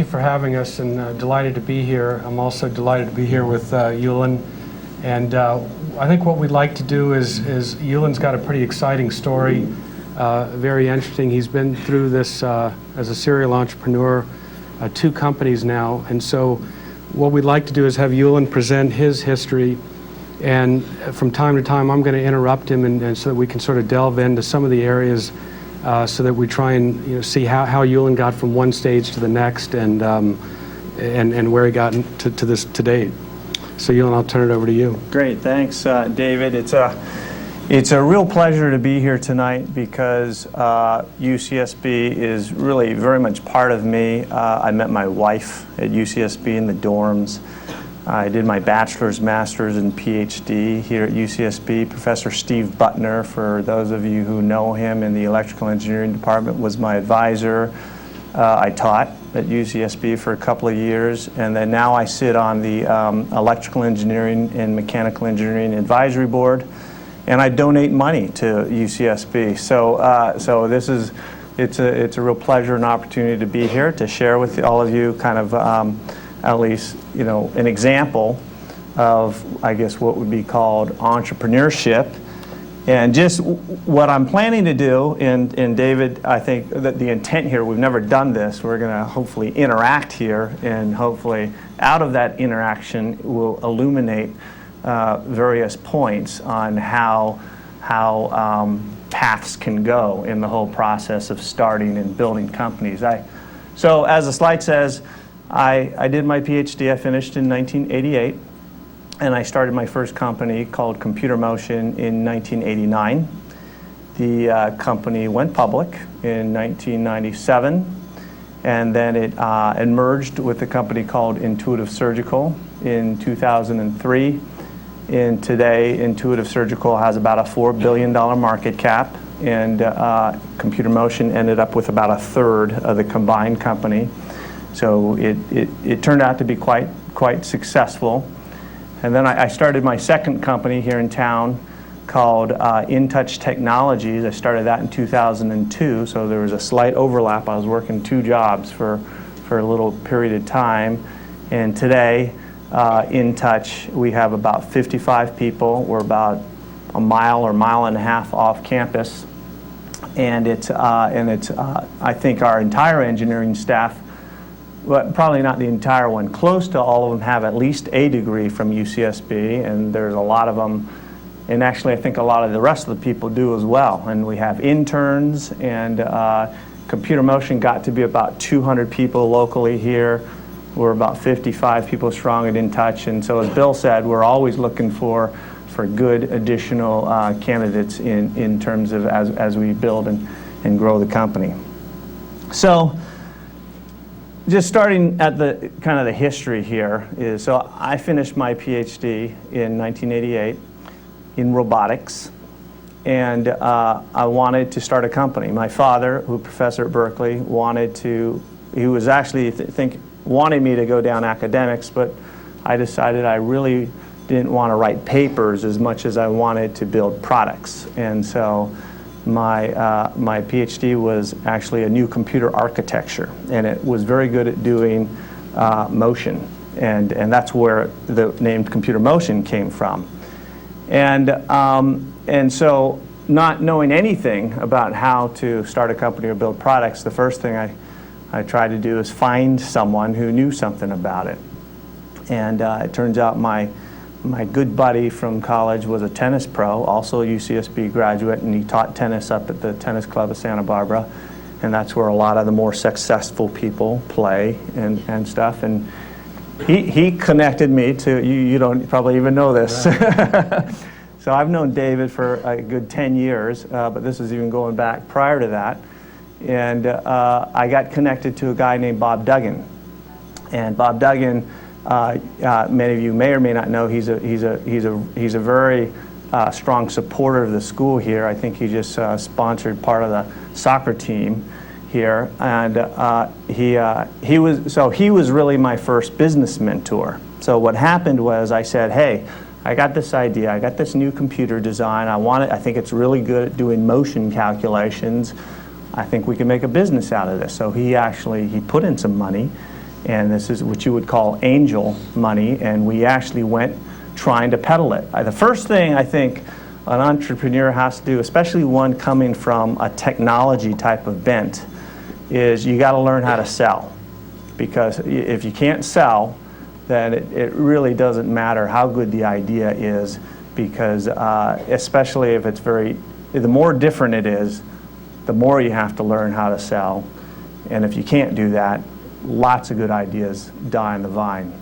you for having us, and delighted to be here. I'm also delighted to be here with Yulun. And I think what we'd like to do is Yulun's got a pretty exciting story, very interesting. He's been through this as a serial entrepreneur, 2 companies now. And so what we'd like to do is have Yulun present his history. And from time to time, I'm going to interrupt him, and so that we can sort of delve into some of the areas so that we try and see how Yulun got from one stage to the next, and where he got to this to date. So Yulun, I'll turn it over to you. Great, thanks, David. It's a real pleasure to be here tonight because UCSB is really very much part of me. I met my wife at UCSB in the dorms. I did my bachelor's, master's, and PhD here at UCSB. Professor Steve Butner, for those of you who know him in the electrical engineering department, was my advisor. I taught at UCSB for a couple of years, and then now I sit on the electrical engineering and mechanical engineering advisory board, and I donate money to UCSB. So it's a real pleasure and opportunity to be here to share with all of you kind of at least, an example of, I guess, what would be called entrepreneurship. And just what I'm planning to do, and David, I think that the intent here, we've never done this, we're going to hopefully interact here, and hopefully out of that interaction will illuminate various points on how paths can go in the whole process of starting and building companies. So as the slide says, I did my PhD. I finished in 1988, and I started my first company called Computer Motion in 1989. The company went public in 1997, and then it merged with a company called Intuitive Surgical in 2003. And today, Intuitive Surgical has about a $4 billion market cap, and Computer Motion ended up with about 1/3 of the combined company. So it turned out to be quite successful. And then I started my second company here in town called InTouch Technologies. I started that in 2002, so there was a slight overlap. I was working 2 jobs for a little period of time. And today, InTouch, we have about 55 people. We're about a mile or mile and a half off campus. And I think our entire engineering staff, well, probably not the entire one, close to all of them have at least a degree from UCSB, and there's a lot of them, and actually I think a lot of the rest of the people do as well. And we have interns, and Computer Motion got to be about 200 people locally here. We're about 55 people strong at InTouch, and so as Bill said, we're always looking for good additional candidates in terms of as we build and grow the company. So just starting at the kind of the history here is, so I finished my PhD in 1988 in robotics, and I wanted to start a company. My father, who was a professor at Berkeley, he was actually wanted me to go down academics, but I decided I really didn't want to write papers as much as I wanted to build products. And so my PhD was actually a new computer architecture, and it was very good at doing motion, and that's where the name Computer Motion came from. And so, not knowing anything about how to start a company or build products, the first thing I tried to do is find someone who knew something about it. And it turns out my good buddy from college was a tennis pro, also a UCSB graduate, and he taught tennis up at the tennis club of Santa Barbara, and that's where a lot of the more successful people play and stuff. And he connected me to, you don't probably even know this. Right. So I've known David for a good 10 years, but this is even going back prior to that. And I got connected to a guy named Bob Duggan. And Bob Duggan, many of you may or may not know, he's a very strong supporter of the school here. I think he just sponsored part of the soccer team here, and he was really my first business mentor. So what happened was I said, hey, I got this idea, I got this new computer design, I think it's really good at doing motion calculations. I think we can make a business out of this. So he put in some money, And this is what you would call angel money, and we actually went trying to peddle it. The first thing I think an entrepreneur has to do, especially one coming from a technology type of bent, is you got to learn how to sell. Because if you can't sell, then it really doesn't matter how good the idea is, because especially if it's the more different it is, the more you have to learn how to sell. And if you can't do that, lots of good ideas die on the vine.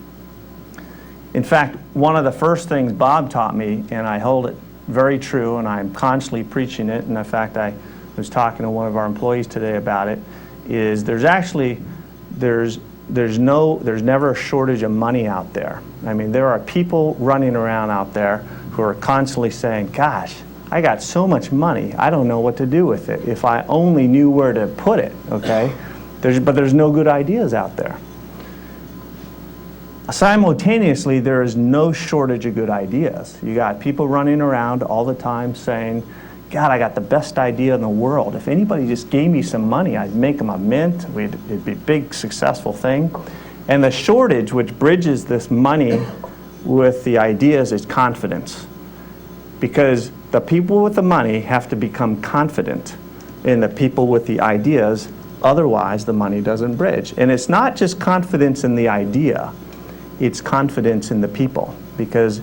In fact, one of the first things Bob taught me, and I hold it very true, and I'm constantly preaching it, and in fact I was talking to one of our employees today about it, is there's never a shortage of money out there. I mean, there are people running around out there who are constantly saying, gosh, I got so much money, I don't know what to do with it. If I only knew where to put it, okay? But there's no good ideas out there. Simultaneously, there is no shortage of good ideas. You got people running around all the time saying, God, I got the best idea in the world. If anybody just gave me some money, I'd make them a mint. It'd be a big, successful thing. And the shortage, which bridges this money with the ideas, is confidence. Because the people with the money have to become confident in the people with the ideas, otherwise the money doesn't bridge. And it's not just confidence in the idea, it's confidence in the people. Because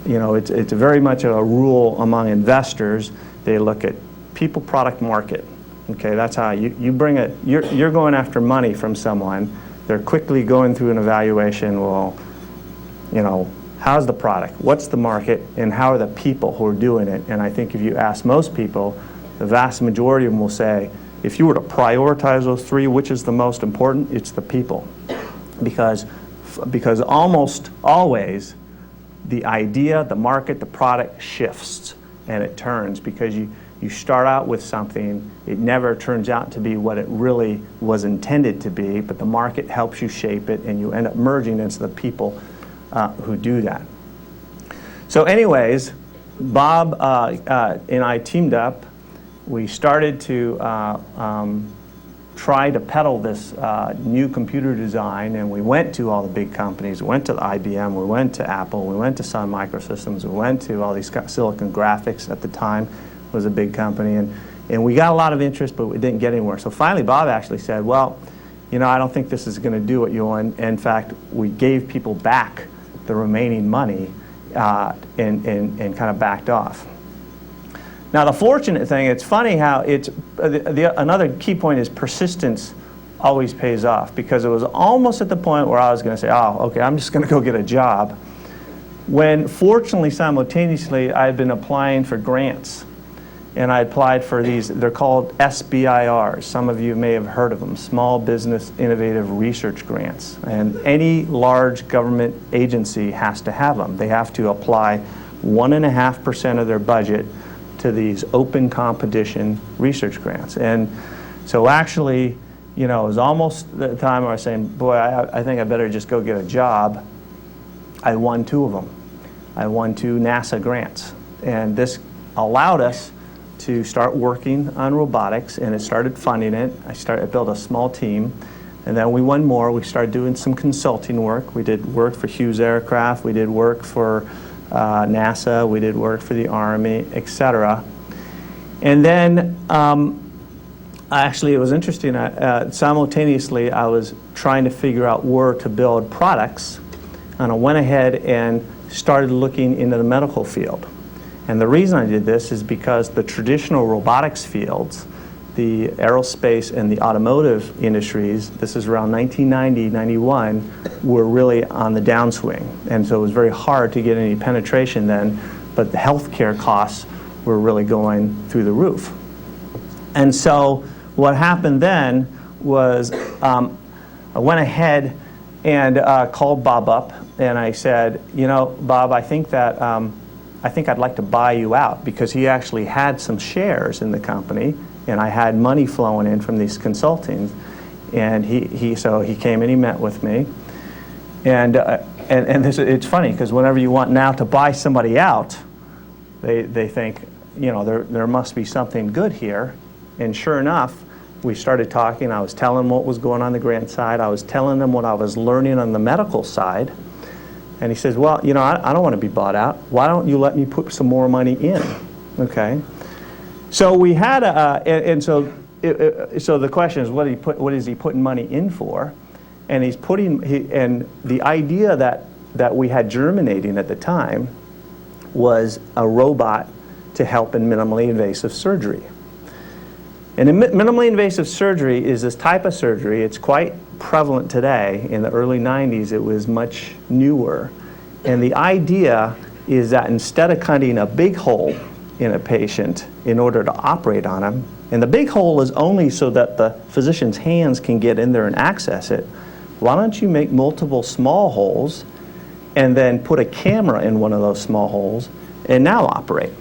it's very much a rule among investors. They look at people, product, market. Okay, that's how you bring it. You're going after money from someone. They're quickly going through an evaluation. Well, how's the product? What's the market? And how are the people who are doing it? And I think if you ask most people, the vast majority of them will say, if you were to prioritize those three, which is the most important? It's the people. Because almost always the idea, the market, the product shifts and it turns, because you start out with something, it never turns out to be what it really was intended to be, but the market helps you shape it and you end up merging into the people who do that. So anyways, Bob and I teamed up. We started to try to peddle this new computer design, and we went to all the big companies. We went to IBM, we went to Apple, we went to Sun Microsystems, we went to all these Silicon Graphics at the time was a big company, and we got a lot of interest, but we didn't get anywhere. So finally Bob actually said, well, I don't think this is going to do what you want. In fact, we gave people back the remaining money and kind of backed off. Now, the fortunate thing, it's funny how another key point is persistence always pays off, because it was almost at the point where I was going to say, oh, okay, I'm just going to go get a job, when fortunately, simultaneously, I had been applying for grants. And I applied for these, they're called SBIRs. Some of you may have heard of them, Small Business Innovative Research Grants. And any large government agency has to have them. They have to apply 1.5% of their budget to these open competition research grants. And so actually, it was almost the time where I was saying, boy, I think I better just go get a job. I won 2 of them. I won 2 NASA grants. And this allowed us to start working on robotics, and it started funding it. I built a small team, and then we won more. We started doing some consulting work. We did work for Hughes Aircraft. We did work for NASA. We did work for the Army, etc. And then actually it was interesting. Simultaneously, I was trying to figure out where to build products, and I went ahead and started looking into the medical field. And the reason I did this is because the traditional robotics fields, the aerospace and the automotive industries, this is around 1990, 91, were really on the downswing. And so it was very hard to get any penetration then, but the healthcare costs were really going through the roof. And so what happened then was I went ahead and called Bob up, and I said, Bob, I think I'd like to buy you out, because he actually had some shares in the company, and I had money flowing in from these consultings. And so he came and he met with me. And it's funny, because whenever you want now to buy somebody out, they think, there must be something good here. And sure enough, we started talking. I was telling him what was going on the grant side. I was telling him what I was learning on the medical side. And he says, well, you know, I don't want to be bought out. Why don't you let me put some more money in? Okay. So we had so the question is, what is he putting money in for? And and the idea that we had germinating at the time was a robot to help in minimally invasive surgery. And minimally invasive surgery is this type of surgery. It's quite prevalent today. In the early 90s, it was much newer. And the idea is that instead of cutting a big hole in a patient in order to operate on him, and the big hole is only so that the physician's hands can get in there and access it, why don't you make multiple small holes and then put a camera in one of those small holes and now operate?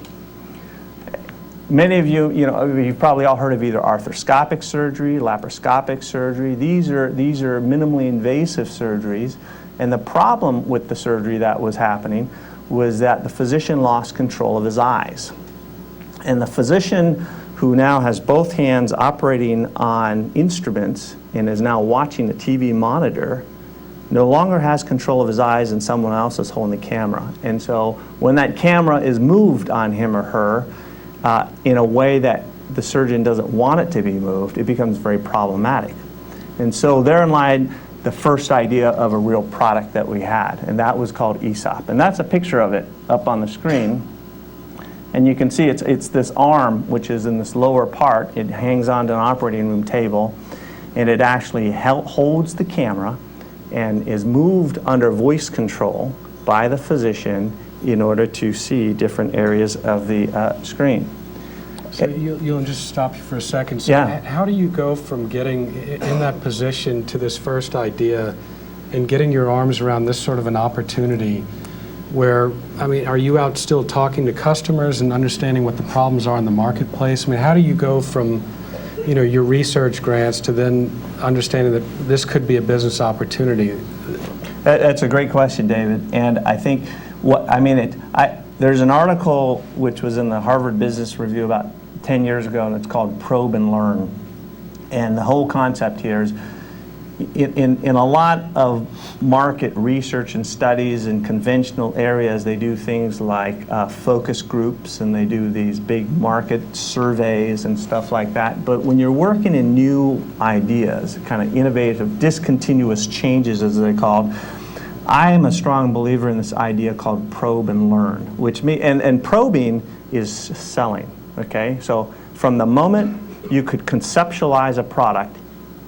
Many of you, you've probably all heard of either arthroscopic surgery, laparoscopic surgery. These are minimally invasive surgeries. And the problem with the surgery that was happening was that the physician lost control of his eyes. And the physician who now has both hands operating on instruments and is now watching the TV monitor no longer has control of his eyes, and someone else is holding the camera. And so when that camera is moved on him or her in a way that the surgeon doesn't want it to be moved, it becomes very problematic. And so therein lied the first idea of a real product that we had, and that was called ESOP. And that's a picture of it up on the screen. And you can see it's this arm, which is in this lower part. It hangs onto an operating room table, and it actually holds the camera and is moved under voice control by the physician in order to see different areas of the screen. So you'll just stop you for a second. So Yeah. how do you go from getting in that position to this first idea and getting your arms around this sort of an opportunity where, I mean, are you out still talking to customers and understanding what the problems are in the marketplace? I mean, how do you go from, your research grants to then understanding that this could be a business opportunity? That's a great question, David. And I think there's an article which was in the Harvard Business Review about 10 years ago, and it's called Probe and Learn. And the whole concept here is in a lot of market research and studies in conventional areas, they do things like focus groups, and they do these big market surveys and stuff like that. But when you're working in new ideas, kind of innovative, discontinuous changes as they're called, I am a strong believer in this idea called probe and learn, and probing is selling, okay? So from the moment you could conceptualize a product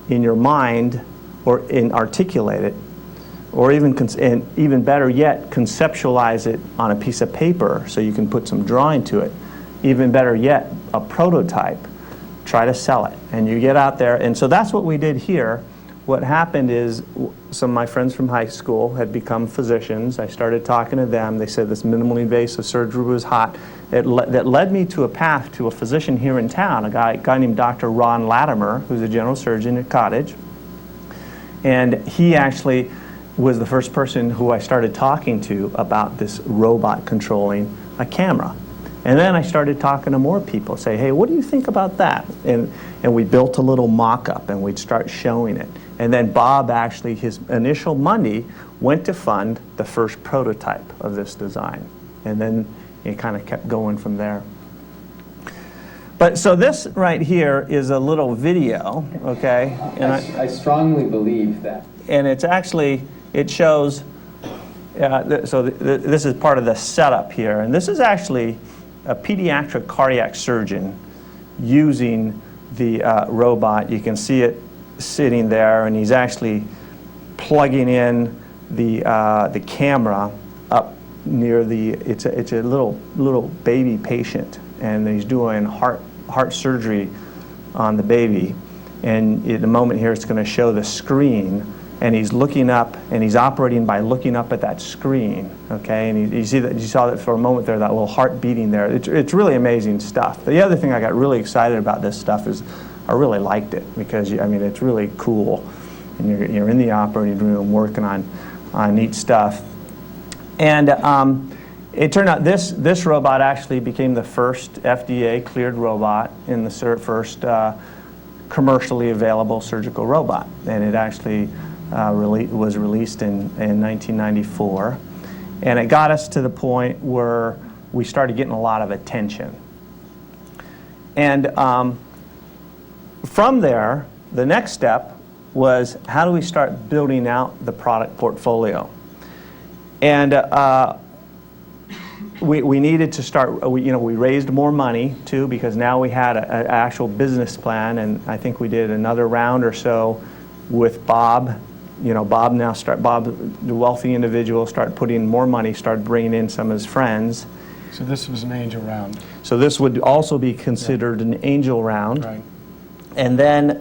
in your mind or articulate it, or even better yet, conceptualize it on a piece of paper so you can put some drawing to it, even better yet, a prototype, try to sell it. And you get out there, and so that's what we did here. What happened is some of my friends from high school had become physicians. I started talking to them. They said this minimally invasive surgery was hot. That led me to a path to a physician here in town, a guy named Dr. Ron Latimer, who's a general surgeon at Cottage. And he actually was the first person who I started talking to about this robot controlling a camera. And then I started talking to more people, say, hey, what do you think about that? And we built a little mock-up, and we'd start showing it. And then Bob actually, his initial money went to fund the first prototype of this design. And then it kind of kept going from there. But so this right here is a little video, okay? And I strongly believe that. And it's actually, it shows, this is part of the setup here. And this is actually a pediatric cardiac surgeon using the robot. You can see it sitting there, and he's actually plugging in the camera up near it's a little baby patient, and he's doing heart surgery on the baby. And in a moment here, it's going to show the screen, and he's looking up, and he's operating by looking up at that screen, okay? And you saw that for a moment there, that little heart beating there. It's really amazing stuff. The other thing I got really excited about this stuff is I really liked it, because it's really cool, and you're in the operating room working on neat stuff. And it turned out this robot actually became the first FDA cleared robot in the first commercially available surgical robot, and it actually was released in 1994. And it got us to the point where we started getting a lot of attention. And from there, the next step was, how do we start building out the product portfolio? And we needed to start, we raised more money too, because now we had an actual business plan, and I think we did another round or so with Bob. Bob, the wealthy individual, started putting more money, started bringing in some of his friends. So this was an angel round. So this would also be considered an angel round. Right. And then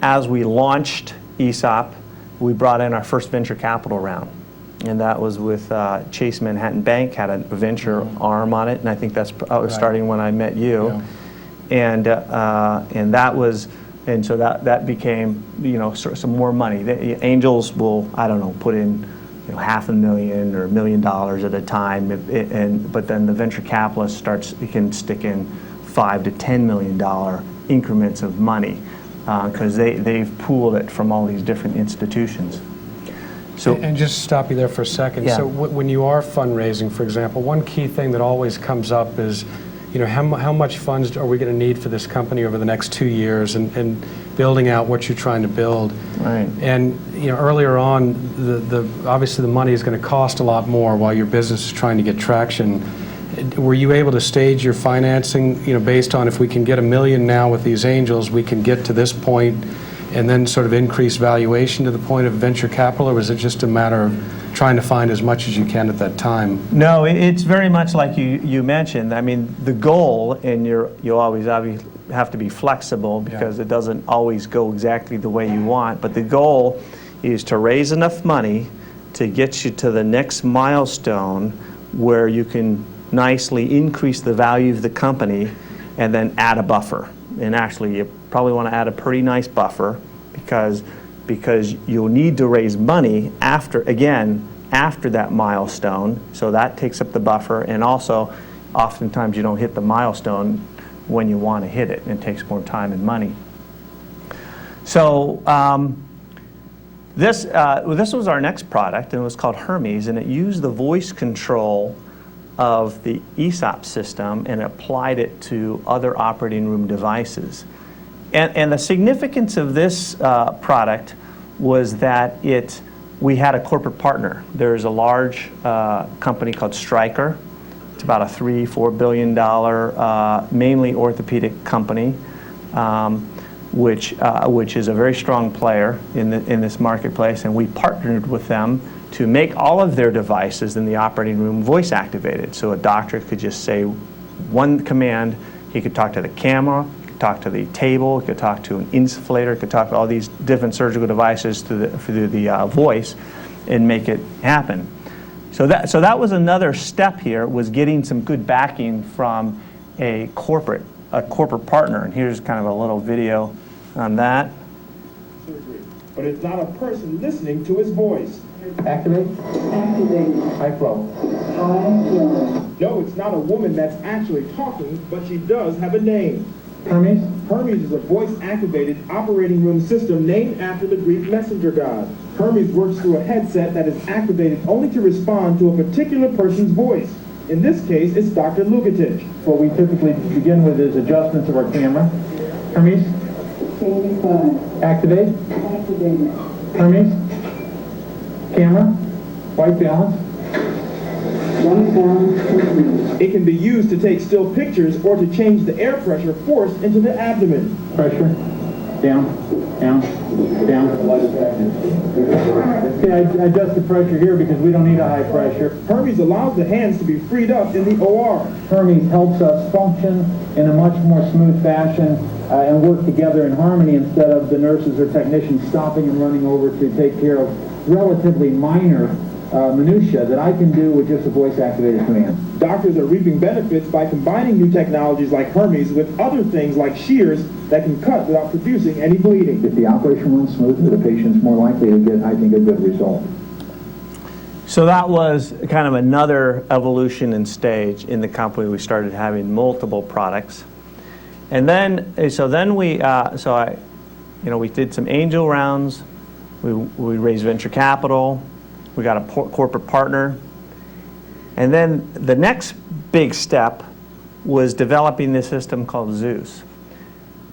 as we launched ESOP, we brought in our first venture capital round. And that was with Chase Manhattan Bank, had a venture arm on it, and I think that's starting when I met you. Yeah. And that was, and so that became, some more money. The angels will, I don't know, put in $500,000 or $1 million at a time, but then the venture capitalist can stick in $5 to $10 million increments of money, because they've pooled it from all these different institutions. So, and just stop you there for a second. Yeah. So when you are fundraising, for example, one key thing that always comes up is, how much funds are we going to need for this company over the next 2 years, and building out what you're trying to build. Right. And earlier on, obviously the money is going to cost a lot more while your business is trying to get traction. Were you able to stage your financing, based on, if we can get $1 million now with these angels, we can get to this point, and then sort of increase valuation to the point of venture capital, or was it just a matter of trying to find as much as you can at that time? No, it's very much like you mentioned. I mean, the goal, and you always obviously have to be flexible, because it doesn't always go exactly the way you want, but the goal is to raise enough money to get you to the next milestone where you can nicely increase the value of the company and then add a buffer. And actually, you probably want to add a pretty nice buffer, because you'll need to raise money after that milestone, so that takes up the buffer, and also oftentimes you don't hit the milestone when you want to hit it, and it takes more time and money. So this was our next product, and it was called Hermes, and it used the voice control of the ESOP system and applied it to other operating room devices. And the significance of this product was that we had a corporate partner. There's a large company called Stryker. It's about a $3-4 billion, mainly orthopedic company, which is a very strong player in this marketplace, and we partnered with them to make all of their devices in the operating room voice activated. So a doctor could just say one command, he could talk to the camera, he could talk to the table, he could talk to an insufflator, he could talk to all these different surgical devices through the voice and make it happen. So that was another step here, was getting some good backing from a corporate partner. And here's kind of a little video on that. But it's not a person listening to his voice. Activate. Activated. High flow. High flow. No, it's not a woman that's actually talking, but she does have a name. Hermes. Hermes is a voice-activated operating room system named after the Greek messenger god. Hermes works through a headset that is activated only to respond to a particular person's voice. In this case, it's Dr. Lukatic. What we typically begin with is adjustments of our camera. Hermes. 85. Activate. Activated. Hermes. Camera. White balance. White balance complete. It can be used to take still pictures or to change the air pressure forced into the abdomen. Pressure. Down. Down. Down. Okay, I adjust the pressure here because we don't need a high pressure. Hermes allows the hands to be freed up in the OR. Hermes helps us function in a much more smooth fashion and work together in harmony instead of the nurses or technicians stopping and running over to take care of relatively minor minutia that I can do with just a voice-activated command. Doctors are reaping benefits by combining new technologies like Hermes with other things like shears that can cut without producing any bleeding. If the operation runs smoothly, the patient's more likely to get, I think, a good result. So that was kind of another evolution and stage in the company. We started having multiple products. And then, we did some angel rounds. We raised venture capital. We got a corporate partner. And then the next big step was developing this system called Zeus.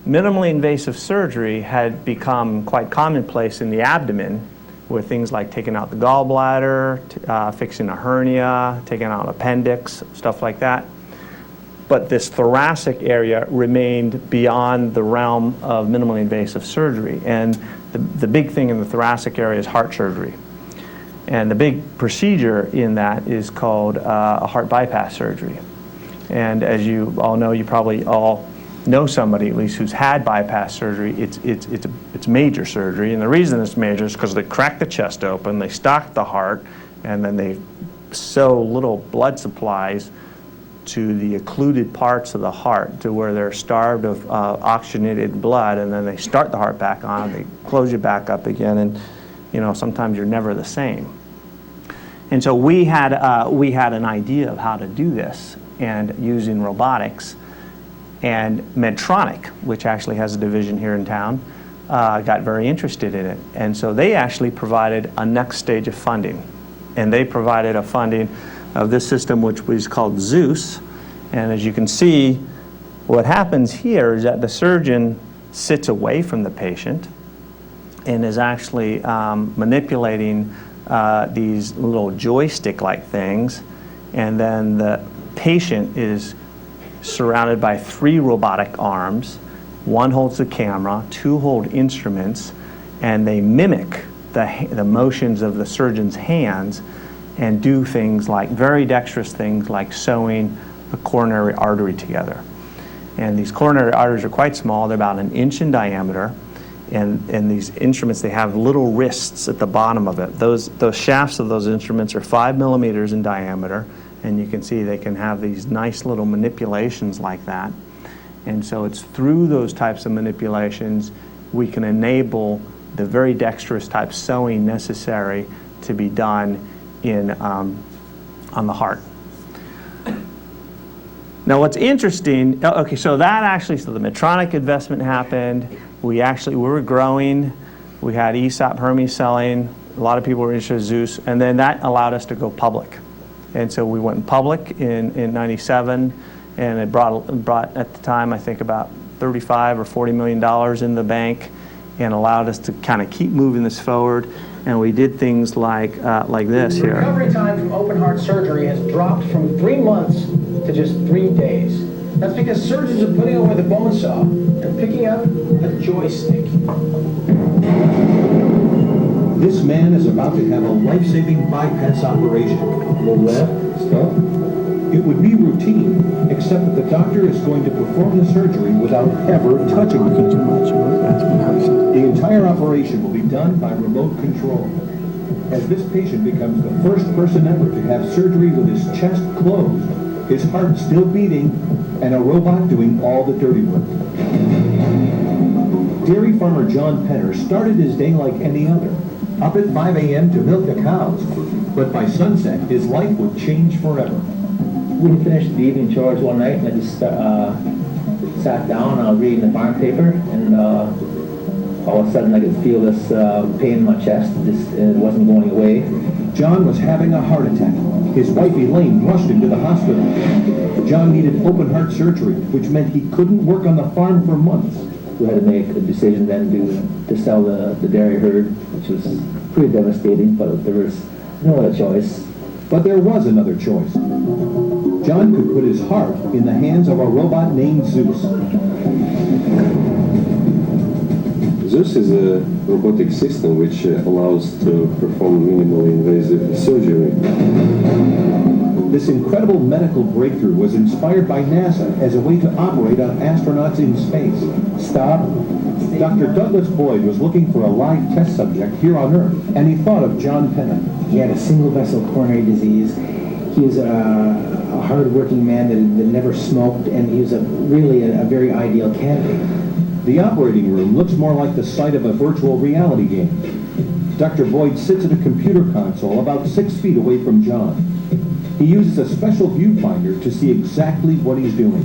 Minimally invasive surgery had become quite commonplace in the abdomen, with things like taking out the gallbladder, fixing a hernia, taking out an appendix, stuff like that. But this thoracic area remained beyond the realm of minimally invasive surgery. And the big thing in the thoracic area is heart surgery. And the big procedure in that is called a heart bypass surgery. And as you all know, you probably all know somebody at least who's had bypass surgery. It's major surgery, and the reason it's major is because they crack the chest open, they stock the heart, and then they sew little blood supplies to the occluded parts of the heart to where they're starved of oxygenated blood, and then they start the heart back on, they close you back up again, and sometimes you're never the same. And so we had an idea of how to do this, and using robotics. And Medtronic, which actually has a division here in town, got very interested in it. And so they actually provided a next stage of funding. And they provided a funding of this system, which was called Zeus. And as you can see, what happens here is that the surgeon sits away from the patient and is actually manipulating these little joystick-like things. And then the patient is surrounded by 3 robotic arms. 1 holds the camera, 2 hold instruments, and they mimic the motions of the surgeon's hands and do things like, very dexterous things like sewing a coronary artery together. And these coronary arteries are quite small. They're about 1 inch in diameter. And these instruments, they have little wrists at the bottom of it. Those shafts of those instruments are 5 millimeters in diameter. And you can see they can have these nice little manipulations like that. And so it's through those types of manipulations we can enable the very dexterous type sewing necessary to be done on the heart. Now what's interesting, okay, so the Medtronic investment happened. We were growing. We had ESOP Hermes selling. A lot of people were interested in Zeus. And then that allowed us to go public. And so we went public in 97, and it brought at the time, I think, about $35 or $40 million in the bank, and allowed us to kind of keep moving this forward. And we did things like this here. Recovery time from open heart surgery has dropped from 3 months to just 3 days. That's because surgeons are putting away the bone saw and picking up a joystick. This man is about to have a life-saving bypass operation. The left, stop. It would be routine, except that the doctor is going to perform the surgery without ever touching it. The entire operation will be done by remote control. As this patient becomes the first person ever to have surgery with his chest closed, his heart still beating, and a robot doing all the dirty work. Dairy farmer John Penner started his day like any other, up at 5 a.m. to milk the cows, but by sunset, his life would change forever. We finished the evening chores one night, and I just sat down, I was reading the farm paper, and all of a sudden I could feel this pain in my chest. It wasn't going away. John was having a heart attack. His wife Elaine rushed him to the hospital. John needed open heart surgery, which meant he couldn't work on the farm for months. We had to make a decision then to sell the dairy herd, which was pretty devastating, but there was no other choice. But there was another choice. John could put his heart in the hands of a robot named Zeus. Zeus is a robotic system which allows to perform minimally invasive surgery. This incredible medical breakthrough was inspired by NASA as a way to operate on astronauts in space. Stop. Dr. Douglas Boyd was looking for a live test subject here on Earth, and he thought of John Penner. He had a single vessel coronary disease. He was a hard-working man that never smoked, and he was really a very ideal candidate. The operating room looks more like the site of a virtual reality game. Dr. Boyd sits at a computer console about 6 feet away from John. He uses a special viewfinder to see exactly what he's doing.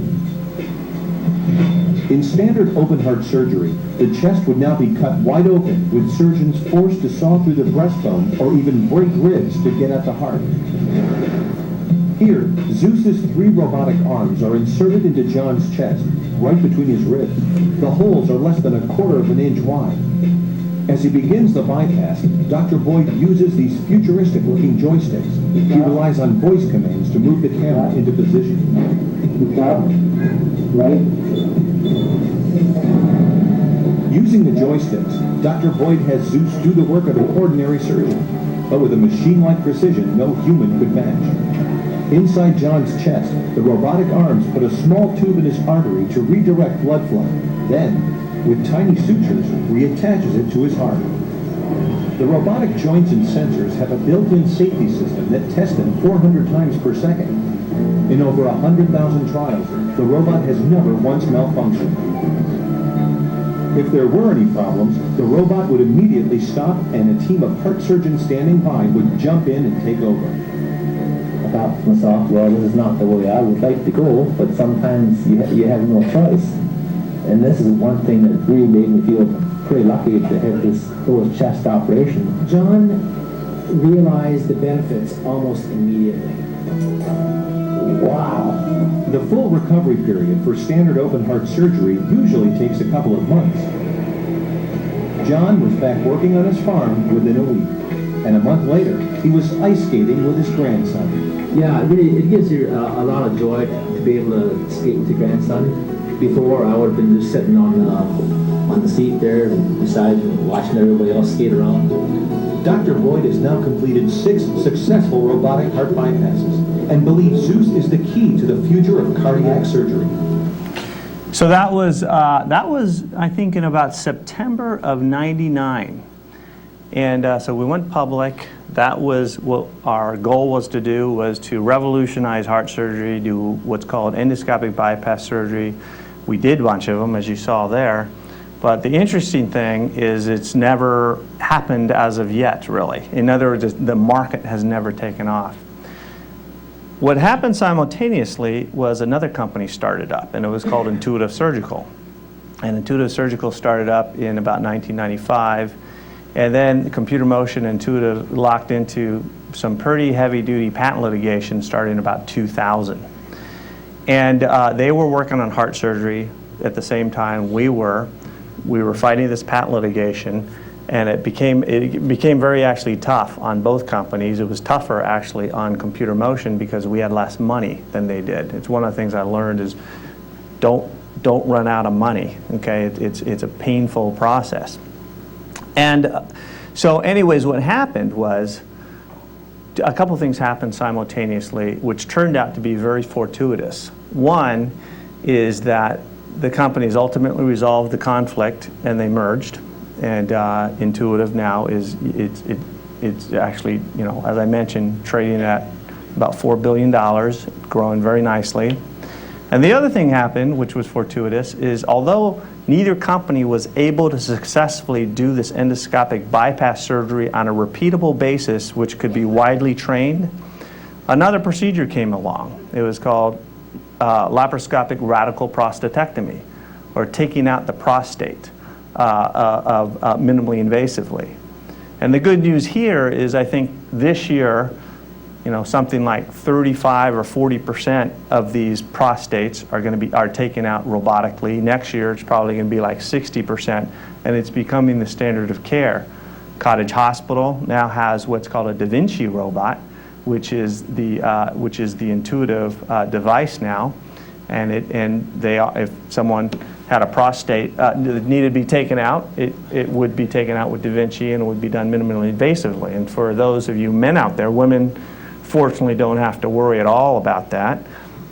In standard open-heart surgery, the chest would now be cut wide open, with surgeons forced to saw through the breastbone or even break ribs to get at the heart. Here, Zeus's 3 robotic arms are inserted into John's chest, right between his ribs. The holes are less than 1/4 of an inch wide. As he begins the bypass, Dr. Boyd uses these futuristic-looking joysticks. He relies on voice commands to move the camera into position. Right. Using the joysticks, Dr. Boyd has Zeus do the work of an ordinary surgeon, but with a machine-like precision no human could match. Inside John's chest, the robotic arms put a small tube in his artery to redirect blood flow. Then, with tiny sutures, reattaches it to his heart. The robotic joints and sensors have a built-in safety system that tests them 400 times per second. In over 100,000 trials, the robot has never once malfunctioned. If there were any problems, the robot would immediately stop and a team of heart surgeons standing by would jump in and take over. I thought to myself, well, this is not the way I would like to go, but sometimes you have no choice. And this is one thing that really made me feel pretty lucky to have this closed chest operation. John realized the benefits almost immediately. Wow! The full recovery period for standard open heart surgery usually takes a couple of months. John was back working on his farm within a week. And a month later, he was ice skating with his grandson. Yeah, it gives you a lot of joy to be able to skate with your grandson. Before, I would have been just sitting on the seat there beside watching everybody else skate around. Dr. Boyd has now completed 6 successful robotic heart bypasses and believes Zeus is the key to the future of cardiac surgery. So that was I think in about September of '99. And so we went public. That was what our goal was to do, was to revolutionize heart surgery, do what's called endoscopic bypass surgery. We did a bunch of them, as you saw there. But the interesting thing is it's never happened as of yet, really. In other words, the market has never taken off. What happened simultaneously was another company started up, and it was called Intuitive Surgical. And Intuitive Surgical started up in about 1995. And then Computer Motion and Intuitive locked into some pretty heavy-duty patent litigation starting in about 2000. And they were working on heart surgery at the same time we were. We were fighting this patent litigation, and it became very actually tough on both companies. It was tougher actually on Computer Motion because we had less money than they did. It's one of the things I learned is don't run out of money. Okay, it's a painful process. And so anyways, what happened was a couple things happened simultaneously, which turned out to be very fortuitous. One is that the companies ultimately resolved the conflict and they merged. And Intuitive now it's actually, you know, as I mentioned, trading at about $4 billion, growing very nicely. And the other thing happened, which was fortuitous, is although neither company was able to successfully do this endoscopic bypass surgery on a repeatable basis, which could be widely trained, another procedure came along. It was called laparoscopic radical prostatectomy, or taking out the prostate minimally invasively. And the good news here is I think this year, you know, something like 35 or 40% of these prostates are taken out robotically. Next year, it's probably going to be like 60%, and it's becoming the standard of care. Cottage Hospital now has what's called a Da Vinci robot, which is the Intuitive device now, and if someone had a prostate that needed to be taken out, it would be taken out with Da Vinci, and it would be done minimally invasively. And for those of you men out there, women fortunately don't have to worry at all about that.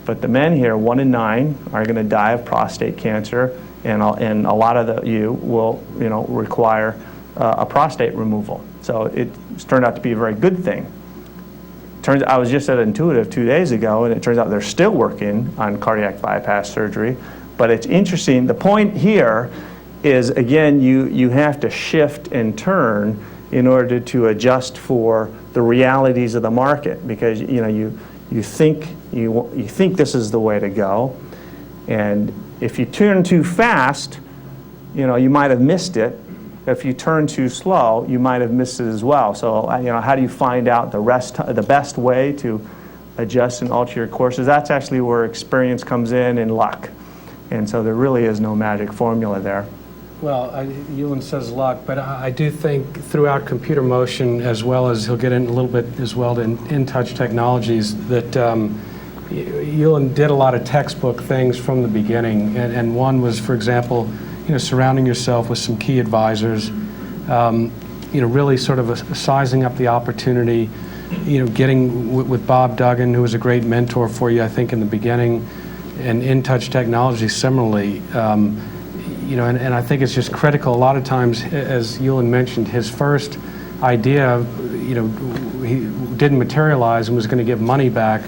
But the men here, 1 in 9, are going to die of prostate cancer, and a lot of you will, you know, require a prostate removal. So it's turned out to be a very good thing. I was just at Intuitive 2 days ago, and it turns out they're still working on cardiac bypass surgery. But it's interesting. The point here is, again, you have to shift and turn in order to adjust for the realities of the market, because you know you think this is the way to go, and If you turn too fast, you might have missed it. If you turn too slow, you might have missed it as well. So, how do you find out the best way to adjust and alter your courses? That's actually where experience comes in and luck. And so there really is no magic formula there. Well, Yulun says luck, but I do think throughout computer motion, as well as he'll get in a little bit as well to InTouch technologies, that Yulun did a lot of textbook things from the beginning. And one was, for example, surrounding yourself with some key advisors, really sort of sizing up the opportunity, getting with Bob Duggan, who was a great mentor for you, I think, in the beginning, and InTouch technology similarly. And I think it's just critical. A lot of times, as Yulun mentioned, his first idea, he didn't materialize and was going to give money back.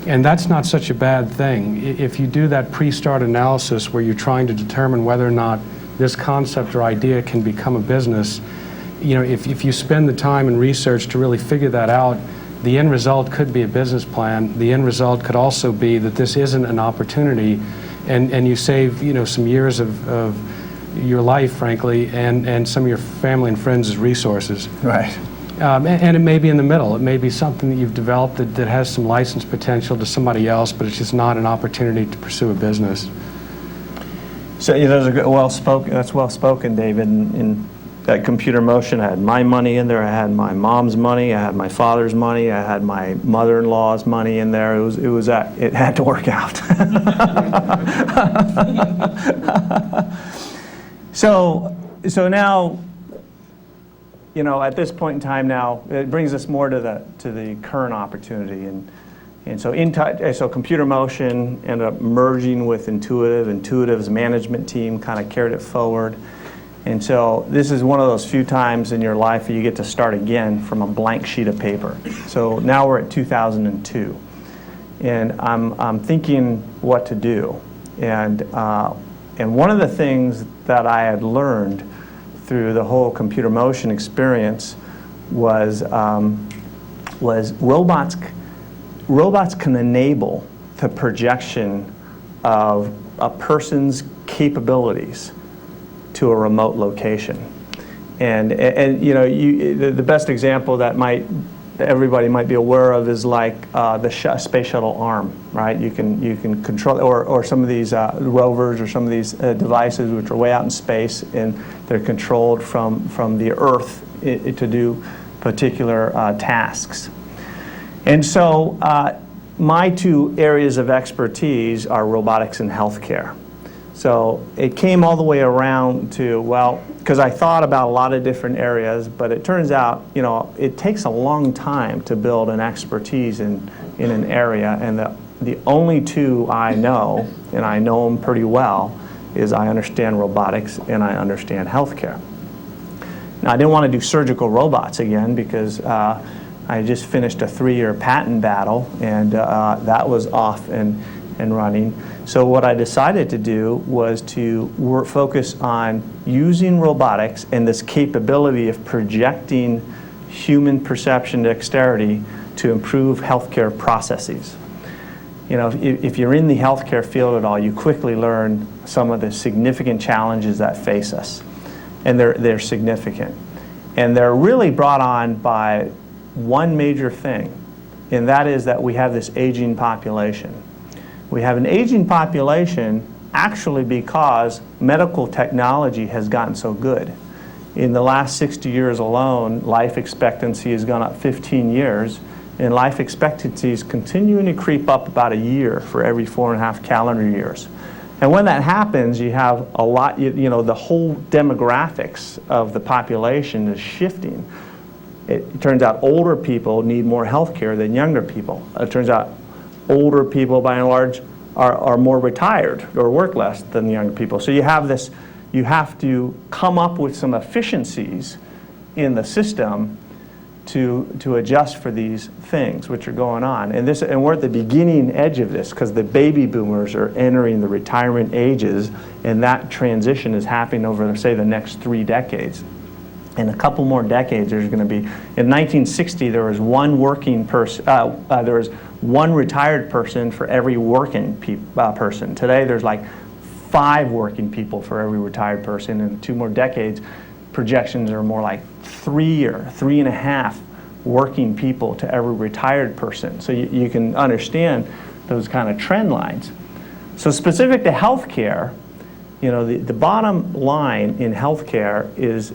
And that's not such a bad thing. If you do that pre-start analysis where you're trying to determine whether or not this concept or idea can become a business, if you spend the time and research to really figure that out, the end result could be a business plan. The end result could also be that this isn't an opportunity, and you save some years of your life, frankly, and some of your family and friends' resources. Right. And it may be in the middle. It may be something that you've developed that has some license potential to somebody else, but it's just not an opportunity to pursue a business. So there's that's well spoken, David. In that computer motion, I had my money in there. I had my mom's money. I had my father's money. I had my mother-in-law's money in there. It had to work out. So now, at this point in time now, it brings us more to the current opportunity, and so computer motion ended up merging with Intuitive. Intuitive's management team kind of carried it forward, and so this is one of those few times in your life that you get to start again from a blank sheet of paper. So now we're at 2002, and I'm thinking what to do, and one of the things that I had learned through the whole computer motion experience was robots can enable the projection of a person's capabilities to a remote location. And the best example that everybody might be aware of is like the space shuttle arm, right? You can control, or some of these rovers, or some of these devices which are way out in space, and they're controlled from the Earth to do particular tasks. And so my two areas of expertise are robotics and healthcare. So it came all the way around to, because I thought about a lot of different areas, but it turns out, it takes a long time to build an expertise in an area, and the only two I know, and I know them pretty well, is I understand robotics and I understand healthcare. Now, I didn't want to do surgical robots again because I just finished a 3-year patent battle, and that was off and running. So what I decided to do was to focus on using robotics and this capability of projecting human perception dexterity to improve healthcare processes. If you're in the healthcare field at all, you quickly learn some of the significant challenges that face us. And they're significant. And they're really brought on by one major thing, and that is that we have this aging population. We have an aging population actually because medical technology has gotten so good. In the last 60 years alone, life expectancy has gone up 15 years, and life expectancy is continuing to creep up about a year for every 4.5 calendar years. And when that happens, you have a lot, the whole demographics of the population is shifting. It turns out older people need more health care than younger people. It turns out older people, by and large, are more retired or work less than the younger people. So you have this, you have to come up with some efficiencies in the system to adjust for these things which are going on. And we're at the beginning edge of this because the baby boomers are entering the retirement ages, and that transition is happening over, say, the next 3 decades. In a couple more decades, there's going to be, in 1960, there was one working person, there was one retired person for every working person. Today, there's like 5 working people for every retired person. In 2 more decades, projections are more like 3 or 3.5 working people to every retired person. So you can understand those kind of trend lines. So specific to healthcare, you know, the bottom line in healthcare is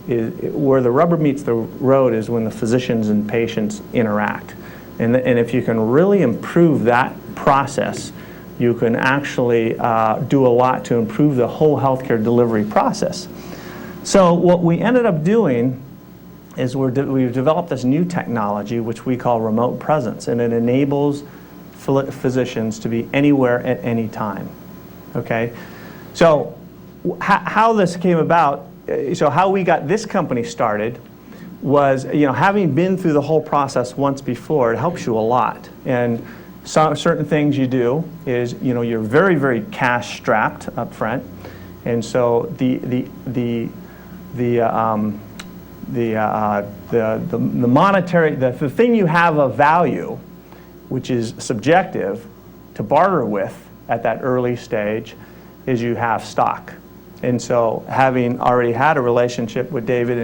where the rubber meets the road is when the physicians and patients interact. And if you can really improve that process, you can actually do a lot to improve the whole healthcare delivery process. So what we ended up doing is we've developed this new technology which we call remote presence, and it enables physicians to be anywhere at any time. Okay, so how this came about, so how we got this company started was, you know, having been through the whole process once before, it helps you a lot. And certain things you do is, you know, you're very, very cash strapped up front, and so the monetary, the thing you have of value, which is subjective to barter with at that early stage, is you have stock. And so having already had a relationship with David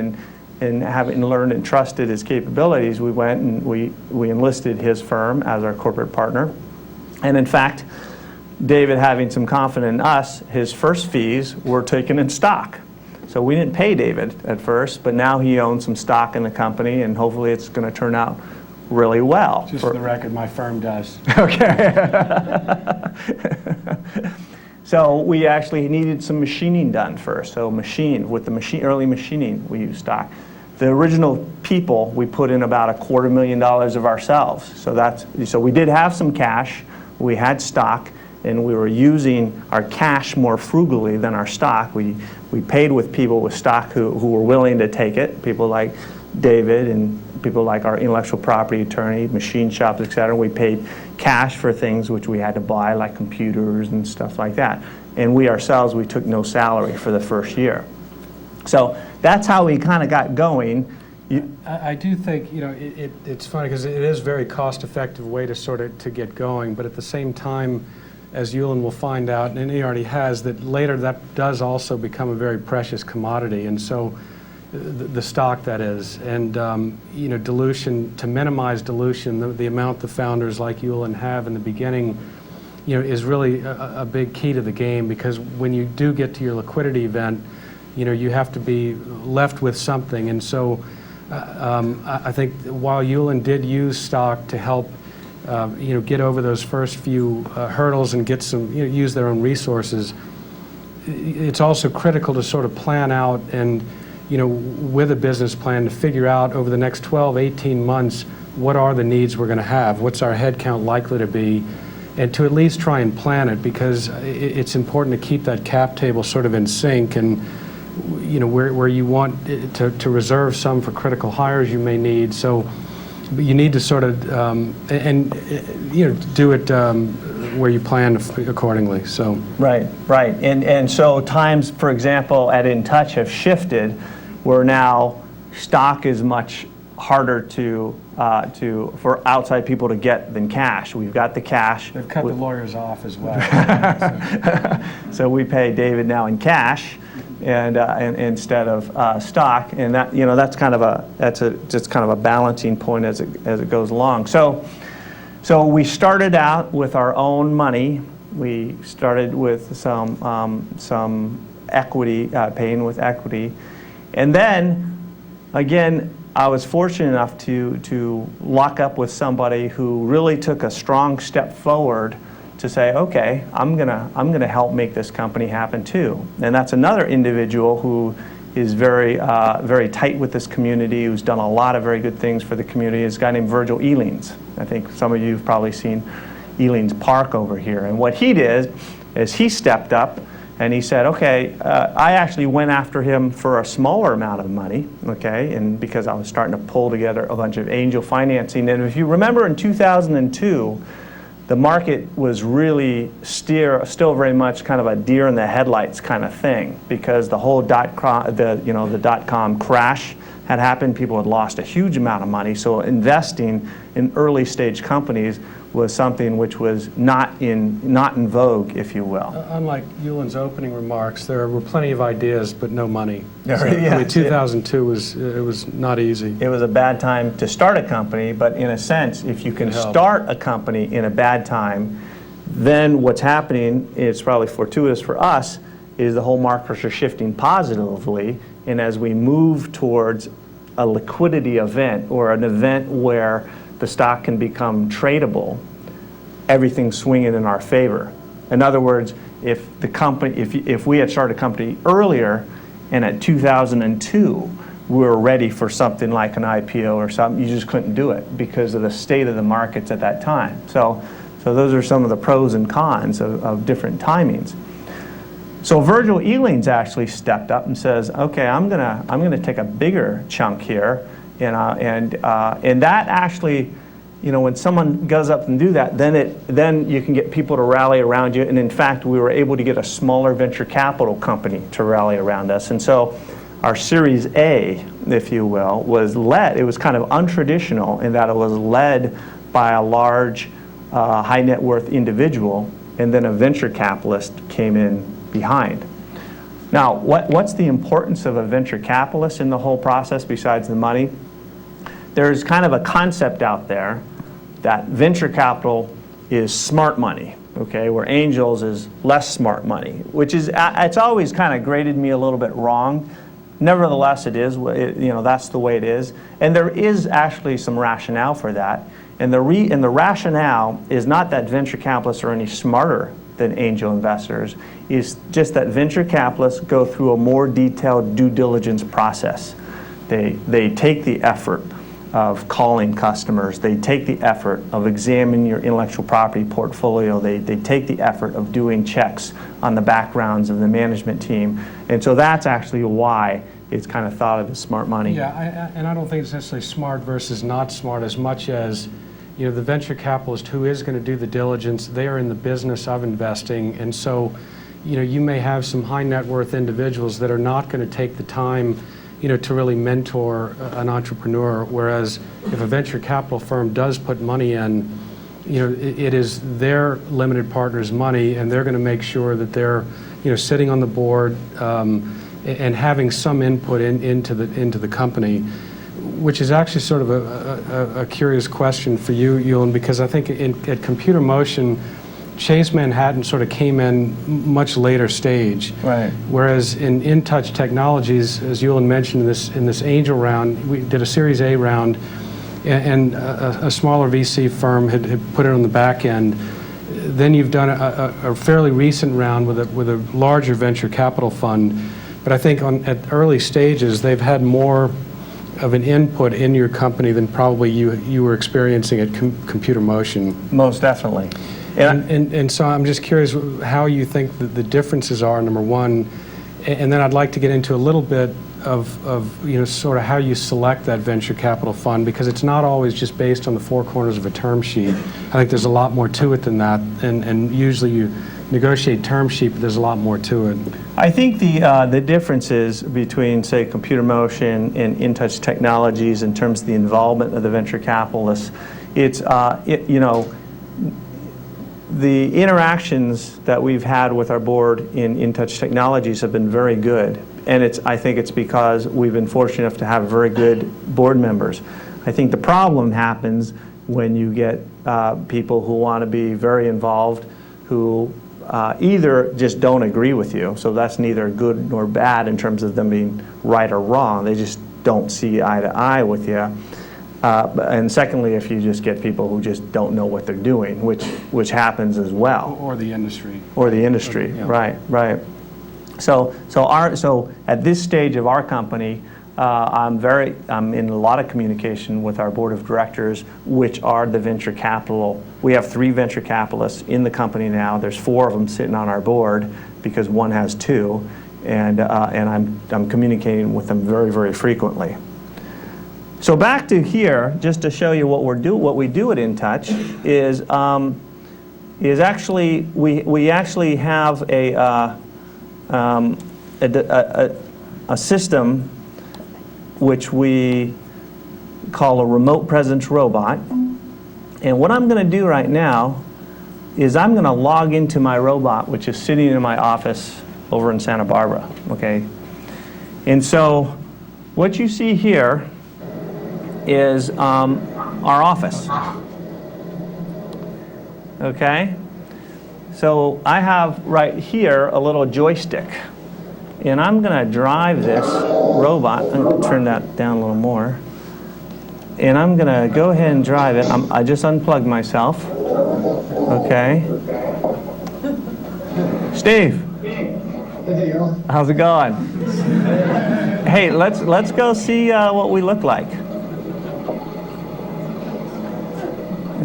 and having learned and trusted his capabilities, we went and we enlisted his firm as our corporate partner. And in fact, David having some confidence in us, his first fees were taken in stock. So we didn't pay David at first, but now he owns some stock in the company, and hopefully it's going to turn out really well. Just for the record, my firm does. Okay. So we actually needed some machining done first. So with the early machining, we used stock. The original people, we put in about $250,000 of ourselves. So we did have some cash, we had stock, and we were using our cash more frugally than our stock. We paid with people with stock who were willing to take it, people like David and people like our intellectual property attorney, machine shops, et cetera. We paid cash for things which we had to buy, like computers and stuff like that. And we ourselves, we took no salary for the first year. So that's how we kind of got going. I do think, you know, it's funny because it is a very cost-effective way to sort of to get going, but at the same time, as Yulun will find out, and he already has, that later that does also become a very precious commodity. And so the stock, that is, and you know, dilution, to minimize dilution, the amount the founders like Yulun have in the beginning, you know, is really a big key to the game, because when you do get to your liquidity event, you know, you have to be left with something. And so I think while Yulun did use stock to help you know, get over those first few hurdles and get some, you know, use their own resources, it's also critical to sort of plan out and, you know, with a business plan to figure out over the next 12, 18 months, what are the needs we're going to have? What's our head count likely to be? And to at least try and plan it, because it's important to keep that cap table sort of in sync, and, you know, where you want to reserve some for critical hires you may need. So but you need to sort of, you know, do it where you plan accordingly. So Right. And so times, for example, at InTouch have shifted, where now stock is much harder for outside people to get than cash. We've got the cash. They've cut the lawyers off as well. So we pay David now in cash, and instead of stock, and that, you know, that's kind of a balancing point as it goes along. So we started out with our own money. We started with some equity, paying with equity, and then again, I was fortunate enough to lock up with somebody who really took a strong step forward to say, okay, I'm gonna help make this company happen too. And that's another individual who is very tight with this community, who's done a lot of very good things for the community. Is a guy named Virgil Elings. I think some of you have probably seen Elings Park over here. And what he did is he stepped up and he said, okay, I actually went after him for a smaller amount of money, okay, and because I was starting to pull together a bunch of angel financing. And if you remember in 2002, the market was really still very much kind of a deer in the headlights kind of thing, because the whole dot-com crash had happened. People had lost a huge amount of money. So investing in early stage companies was something which was not in vogue, if you will. Unlike Yulin's opening remarks, there were plenty of ideas, but no money. Yeah, So, yeah. I mean, 2002 was not easy. It was a bad time to start a company, but in a sense, if you can start a company in a bad time, then what's happening, it's probably fortuitous for us, is the whole markets are shifting positively, and as we move towards a liquidity event or an event where the stock can become tradable, everything's swinging in our favor. In other words, if the company, if we had started a company earlier, and at 2002 we were ready for something like an IPO or something, you just couldn't do it because of the state of the markets at that time. So those are some of the pros and cons of different timings. So Virgil Elings actually stepped up and says, "Okay, I'm gonna take a bigger chunk here." And that actually, you know, when someone goes up and do that, then you can get people to rally around you. And in fact, we were able to get a smaller venture capital company to rally around us. And so our Series A, if you will, was led. It was kind of untraditional in that it was led by a large, high net worth individual, and then a venture capitalist came in behind. Now, what's the importance of a venture capitalist in the whole process besides the money? There's kind of a concept out there that venture capital is smart money, okay, where angels is less smart money, which is, it's always kind of graded me a little bit wrong. Nevertheless, it is, you know, that's the way it is. And there is actually some rationale for that. And the rationale is not that venture capitalists are any smarter than angel investors, is just that venture capitalists go through a more detailed due diligence process. They take the effort of calling customers. They take the effort of examining your intellectual property portfolio. They take the effort of doing checks on the backgrounds of the management team. And so that's actually why it's kind of thought of as smart money. Yeah, and I don't think it's necessarily smart versus not smart as much as, you know, the venture capitalist who is going to do the diligence, they are in the business of investing. And so, you know, you may have some high net worth individuals that are not going to take the time, you know, to really mentor an entrepreneur, whereas if a venture capital firm does put money in, you know, it is their limited partner's money, and they're going to make sure that they're, you know, sitting on the board and having some input into the company, which is actually sort of a curious question for you, Yulun, because I think at Computer Motion, Chase Manhattan sort of came in much later stage. Right. Whereas in InTouch Technologies, as Yulun mentioned in this angel round, we did a Series A round, and a smaller VC firm had put it on the back end. Then you've done a fairly recent round with a larger venture capital fund. But I think at early stages, they've had more of an input in your company than probably you were experiencing at Computer Motion. Most definitely. And so I'm just curious how you think that the differences are, number one, and then I'd like to get into a little bit of you know, sort of how you select that venture capital fund, because it's not always just based on the four corners of a term sheet. I think there's a lot more to it than that, and usually you negotiate term sheet, but there's a lot more to it. I think the differences between, say, Computer Motion and InTouch Technologies in terms of the involvement of the venture capitalists, it's, you know, the interactions that we've had with our board in InTouch Technologies have been very good. And I think it's because we've been fortunate enough to have very good board members. I think the problem happens when you get people who want to be very involved, who either just don't agree with you, so that's neither good nor bad in terms of them being right or wrong. They just don't see eye to eye with you. And secondly, if you just get people who just don't know what they're doing, which happens as well. Or the industry. Or the industry, yeah. Right. So at this stage of our company, I'm in a lot of communication with our board of directors, which are the venture capital. We have 3 venture capitalists in the company now. There's 4 of them sitting on our board because one has 2, and I'm communicating with them very, very frequently. So back to here, just to show you what we do at InTouch is actually we actually have a system which we call a remote presence robot, And what I'm going to do right now is I'm going to log into my robot, which is sitting in my office over in Santa Barbara, okay? And so what you see here is our office, okay? So I have right here a little joystick, and I'm going to drive this robot. I'm going to turn that down a little more. And I'm going to go ahead and drive it. I just unplugged myself. Okay. Steve. Hey, Earl. How's it going? Hey, let's go see what we look like.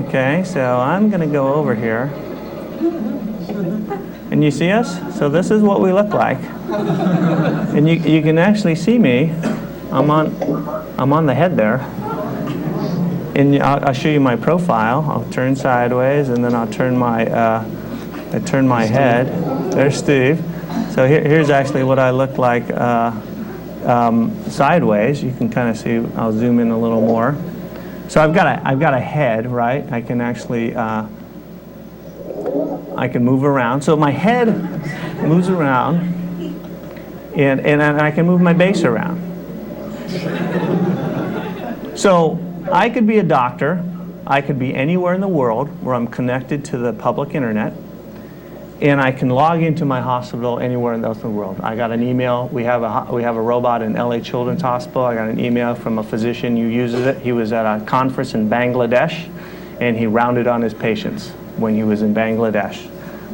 Okay, so I'm going to go over here. And you see us? So this is what we look like. And you can actually see me. I'm on the head there. And I'll show you my profile. I'll turn sideways, and then I'll turn my head. There's Steve. So here's actually what I look like sideways. You can kind of see. I'll zoom in a little more. So I've got a head, right? I can actually I can move around. So my head moves around, and I can move my base around. So I could be a doctor. I could be anywhere in the world where I'm connected to the public internet, and I can log into my hospital anywhere in the world. I got an email. We have a robot in LA Children's Hospital. I got an email from a physician who uses it. He was at a conference in Bangladesh, and he rounded on his patients when he was in Bangladesh.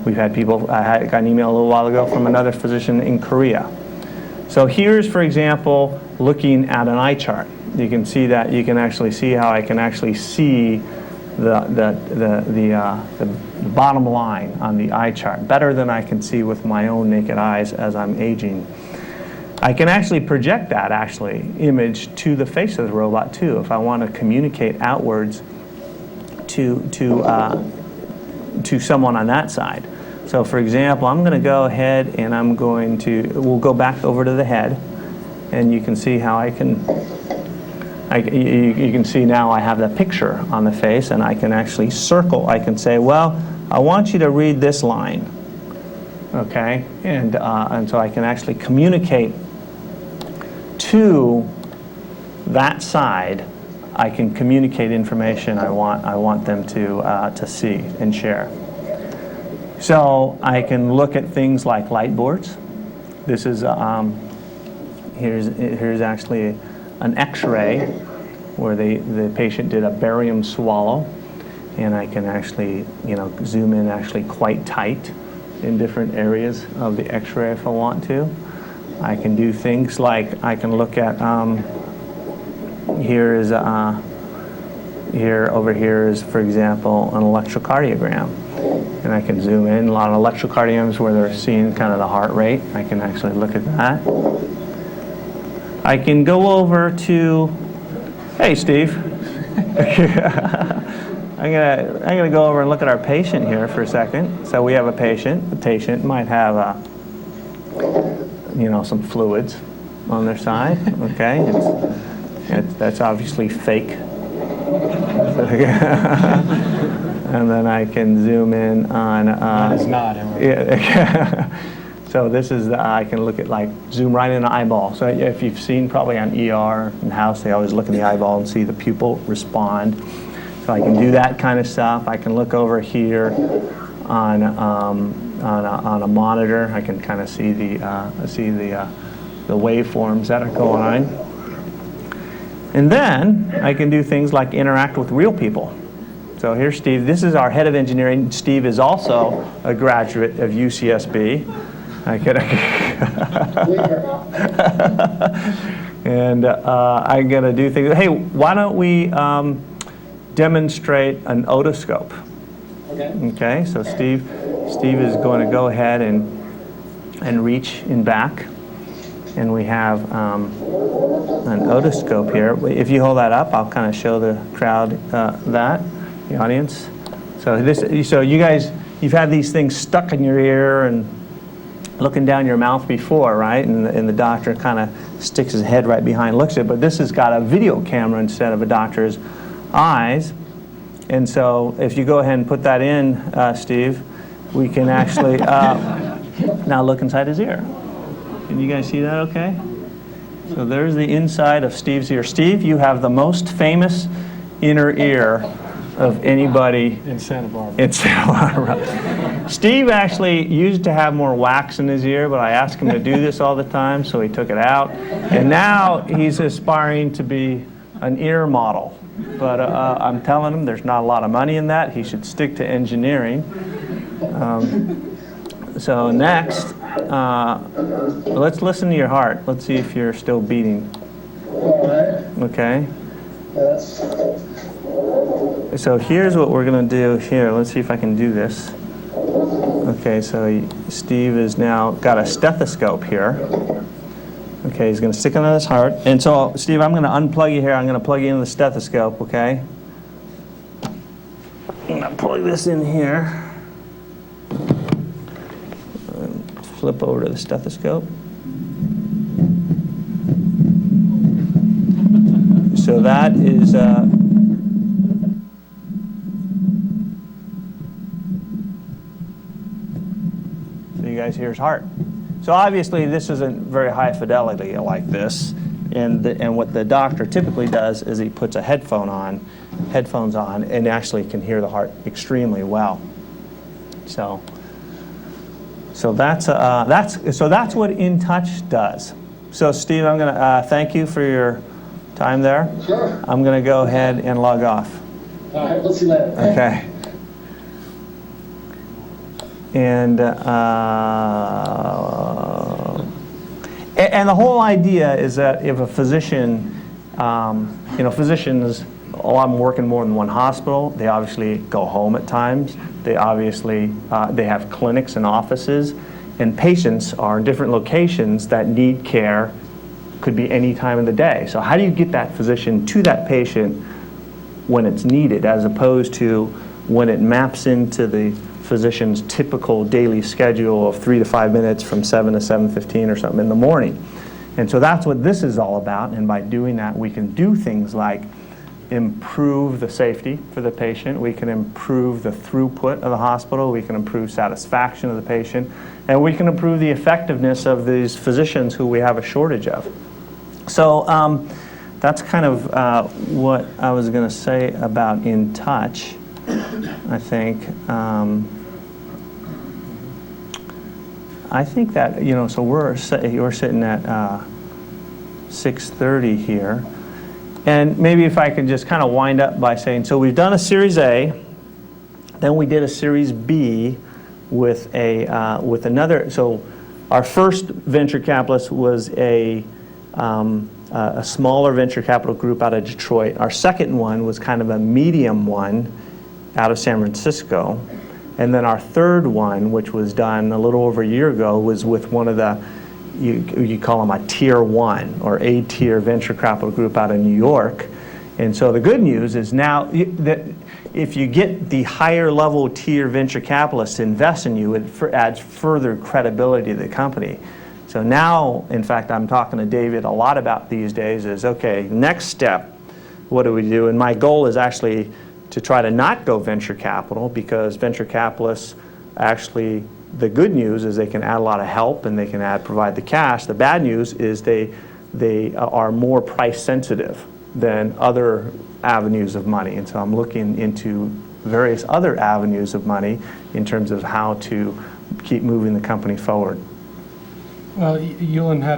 We've had people. I got an email a little while ago from another physician in Korea. So here's, for example, looking at an eye chart. You can see that. You can actually see how I can actually see the bottom line on the eye chart better than I can see with my own naked eyes as I'm aging. I can actually project that image to the face of the robot too if I want to communicate outwards to someone on that side. So for example, I'm going to go ahead and we'll go back over to the head, and you can see how you can see now I have the picture on the face, and I can actually circle. I can say, well, I want you to read this line, okay? And so I can actually communicate to that side. I can communicate information I want them to see and share. So I can look at things like light boards. This is here's actually an X-ray where the patient did a barium swallow, and I can actually zoom in actually quite tight in different areas of the X-ray if I want to. I can do things like I can look at over here is, for example, an electrocardiogram, and I can zoom in. A lot of electrocardiograms where they're seeing kind of the heart rate. I can actually look at that. I can go over to, hey Steve. I'm gonna go over and look at our patient here for a second. So we have a patient. The patient might have some fluids on their side. Okay, that's obviously fake. And then I can zoom in on. It's not. Yeah. So this is I can look at zoom right in the eyeball. So if you've seen probably on ER and House, they always look in the eyeball and see the pupil respond. So I can do that kind of stuff. I can look over here on a monitor. I can kind of see the waveforms that are going on. And then I can do things like interact with real people. So here's Steve. This is our head of engineering. Steve is also a graduate of UCSB. And I'm going to do things. Hey, why don't we demonstrate an otoscope? Okay, so Steve is going to go ahead and reach in back. And we have an otoscope here. If you hold that up, I'll kind of show the crowd the audience. So you guys, you've had these things stuck in your ear and looking down your mouth before, right? And the doctor kind of sticks his head right behind, looks at it. But this has got a video camera instead of a doctor's eyes. And so if you go ahead and put that in, Steve, we can actually now look inside his ear. Can you guys see that okay? So there's the inside of Steve's ear. Steve, you have the most famous inner ear of anybody In Santa Barbara. in Santa Barbara. Steve actually used to have more wax in his ear, but I asked him to do this all the time, so he took it out. And now he's aspiring to be an ear model. But I'm telling him there's not a lot of money in that. He should stick to engineering. So next, let's listen to your heart. Let's see if you're still beating. Okay. So here's what we're going to do here. Let's see if I can do this. Okay, so Steve has now got a stethoscope here. Okay, he's going to stick it on his heart. And so, Steve, I'm going to unplug you here. I'm going to plug you into the stethoscope, okay? I'm going to plug this in here. Flip over to the stethoscope. So that is... so you guys hear his heart. So obviously this isn't very high fidelity like this, and what the doctor typically does is he puts a headphones on, and actually can hear the heart extremely well. So that's what InTouch does. So Steve, I'm going to thank you for your time there. Sure. I'm going to go ahead and log off. All right, we'll see you later. Okay. And the whole idea is that if a physician, physicians, I'm working more than one hospital. They obviously go home at times. They obviously, they have clinics and offices, and patients are in different locations that need care, could be any time of the day. So how do you get that physician to that patient when it's needed, as opposed to when it maps into the physician's typical daily schedule of 3 to 5 minutes from 7 to 7:15 or something in the morning? And so that's what this is all about, and by doing that we can do things like improve the safety for the patient, we can improve the throughput of the hospital, we can improve satisfaction of the patient, and we can improve the effectiveness of these physicians who we have a shortage of. So that's kind of what I was going to say about InTouch, I think. I think that, so we're sitting at 6:30 here. And maybe if I could just kind of wind up by saying, so we've done a Series A, then we did a Series B with another. So our first venture capitalist was a smaller venture capital group out of Detroit. Our second one was kind of a medium one out of San Francisco. And then our third one, which was done a little over a year ago, was with one of the, you call them a tier 1 or A-tier venture capital group out of New York. And so the good news is now that if you get the higher level tier venture capitalists to invest in you, it adds further credibility to the company. So now, in fact, I'm talking to David a lot about these days is, okay, next step, what do we do? And my goal is actually to try to not go venture capital, because venture capitalists actually, the good news is they can add a lot of help and they can provide the cash. The bad news is they are more price sensitive than other avenues of money. And so I'm looking into various other avenues of money in terms of how to keep moving the company forward. Well, Yulun had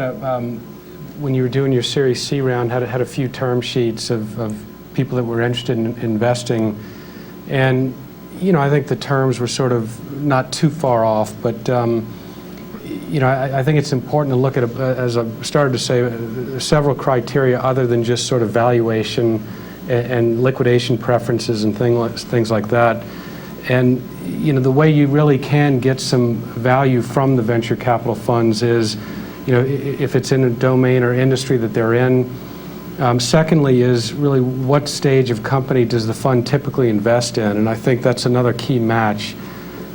when you were doing your Series C round, had a few term sheets of people that were interested in investing, and I think the terms were sort of not too far off, but I think it's important to look at, as I started to say, several criteria other than just sort of valuation and liquidation preferences and things like that. And the way you really can get some value from the venture capital funds is, if it's in a domain or industry that they're in. Secondly is really what stage of company does the fund typically invest in, and I think that's another key match.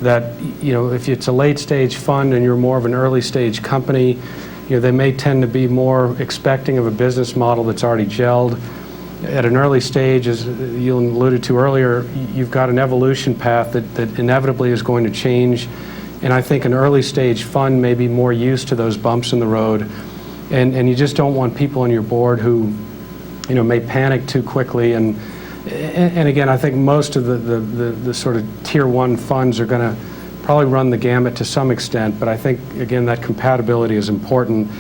That if it's a late stage fund and you're more of an early stage company, they may tend to be more expecting of a business model that's already gelled. at an early stage, as you alluded to earlier, you've got an evolution path that inevitably is going to change. And I think an early stage fund may be more used to those bumps in the road. And you just don't want people on your board who, may panic too quickly. And again, I think most of the sort of tier one funds are going to probably run the gamut to some extent. But I think, again, that compatibility is important.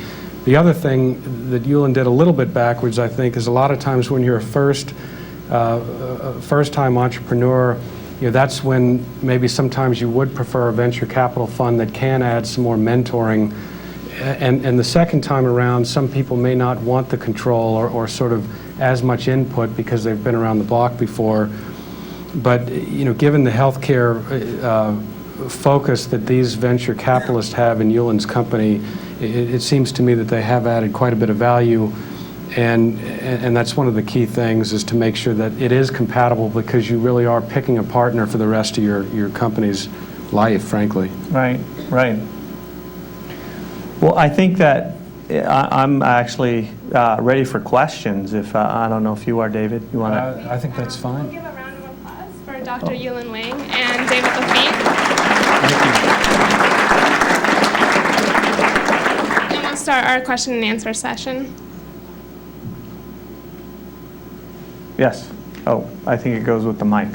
The other thing that Yulun did a little bit backwards, I think, is a lot of times when you're a first-time entrepreneur, that's when maybe sometimes you would prefer a venture capital fund that can add some more mentoring. And the second time around, some people may not want the control or sort of as much input because they've been around the block before. But given the healthcare focus that these venture capitalists have in Yulun's company, it seems to me that they have added quite a bit of value, and that's one of the key things, is to make sure that it is compatible, because you really are picking a partner for the rest of your company's life, frankly. Right. Well, I think that I'm actually ready for questions. If I don't know if you are, David. You want to? I think that's fine. We'll give a round of applause for Dr. Yulun Wang and David LaFitte. And we'll start our question and answer session. Yes. Oh, I think it goes with the mic.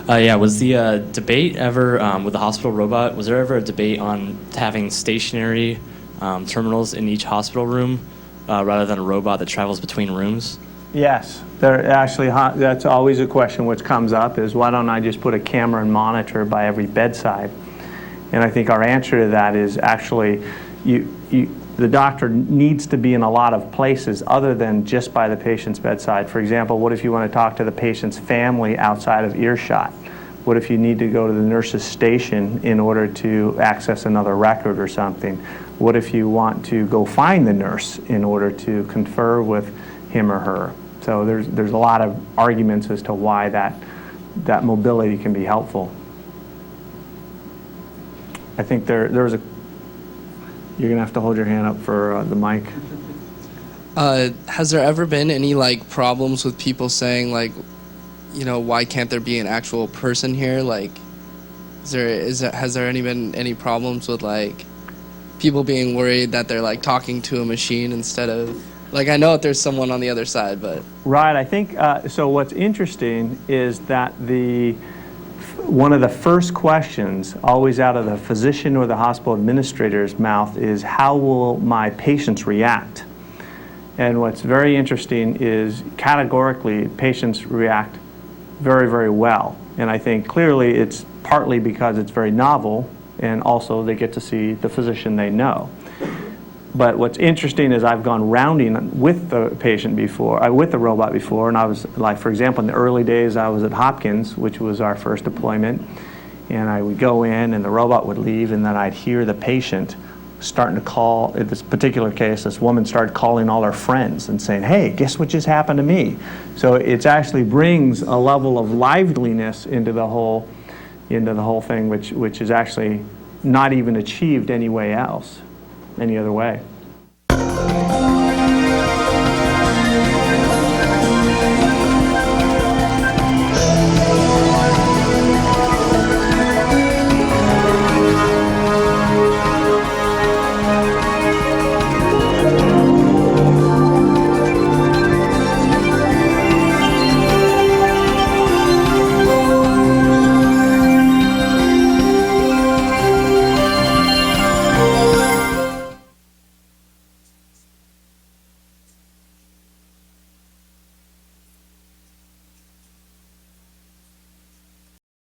Yeah, was the debate ever, with the hospital robot, was there ever a debate on having stationary terminals in each hospital room rather than a robot that travels between rooms? Yes. That's always a question which comes up, is why don't I just put a camera and monitor by every bedside? And I think our answer to that is actually the doctor needs to be in a lot of places other than just by the patient's bedside. For example, what if you want to talk to the patient's family outside of earshot? What if you need to go to the nurse's station in order to access another record or something? What if you want to go find the nurse in order to confer with him or her? So there's a lot of arguments as to why that mobility can be helpful. I think there's a... You're going to have to hold your hand up for the mic. Has there ever been any problems with people saying why can't there be an actual person here? Has there been any problems with people being worried that they're talking to a machine instead of I know that there's someone on the other side, but right. I think so. What's interesting is that one of the first questions always out of the physician or the hospital administrator's mouth is, how will my patients react? And what's very interesting is categorically patients react very, very well. And I think clearly it's partly because it's very novel, and also they get to see the physician they know. But what's interesting is I've gone rounding with the patient before, with the robot before, and I was for example, in the early days I was at Hopkins, which was our first deployment, and I would go in and the robot would leave, and then I'd hear the patient starting to call. In this particular case, this woman started calling all her friends and saying, "Hey, guess what just happened to me?" So it actually brings a level of liveliness into the whole thing, which is actually not even achieved any other way.